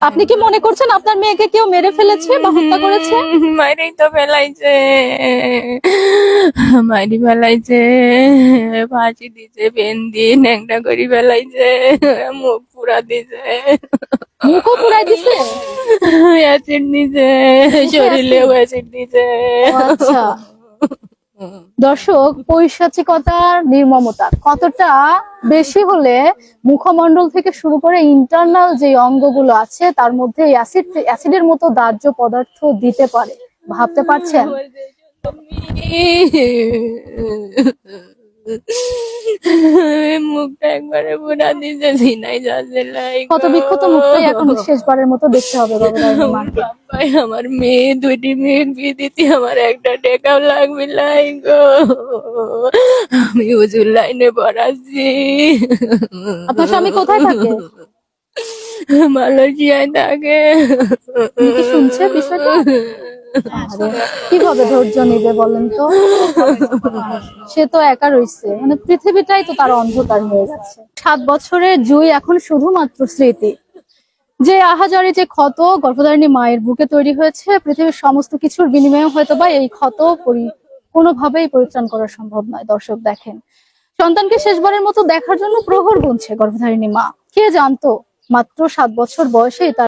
আপনি কি মনে করছেন আপনার মেয়েকে কেউ মেরে ফেলেছে বা হত্যা করেছে? মাইরেই তো ফেলাইছে, মাইরি ফেলাইছে, ফাঁসি দিছে, পেন দিয়ে ন্যাংটা করে ফেলাইছে, মুখ পুরা দিছে, মুখও পুরাই দিছে? অ্যাসিড দিছে, মুখে শরীরেও অ্যাসিড? অ্যাসিড দিছে। ও আচ্ছা। দর্শক, পৈশাচিকতার নির্মমতা কতটা বেশি হলে মুখমণ্ডল থেকে শুরু করে ইন্টারনাল যে অঙ্গগুলো আছে তার মধ্যে অ্যাসিডের মতো দাহ্য পদার্থ দিতে পারে, ভাবতে পারছেন? মুখটা একবারে পুরা দিছে, সিনাই যাচ্ছে লাই ক্ষত গো। বিক্ষত মুখটাই এখন শেষবারের মতো দেখতে হবে গর্ভধারিণী মাকে। বাবাই, আমার মেয়ে, দুইটি মেয়ে বিয়ে দিতে আমার একটা টাকাও লাগবে লাই গো। আমি হুজুর লাইনে পড়াচ্ছি। আপনার স্বামী কোথায় থাকে? মালয়েশিয়ায় থাকে। উনি কি শুনছে বিষয়টা? আরে, কিভাবে ধৈর্য নিবে বলেন তো? সে তো একা রইছে, মানে পৃথিবীটাই তো তার অন্ধকার হয়ে যাচ্ছে। 7 বছরের জুই এখন শুধুমাত্র স্মৃতি। যে আহাজারি, যে ক্ষত গর্ভধারিণী মায়ের বুকে তৈরি হয়েছে, পৃথিবীর সমস্ত কিছুর বিনিময়ে হয়তো বা এই ক্ষত কোনোভাবেই পরিত্রাণ করা সম্ভব নয়। দর্শক দেখেন, সন্তানকে শেষবারের মতো দেখার জন্য প্রহর গুনছে গর্ভধারিণী মা। কে জানতো মাত্র 7 বছর বয়সেই তার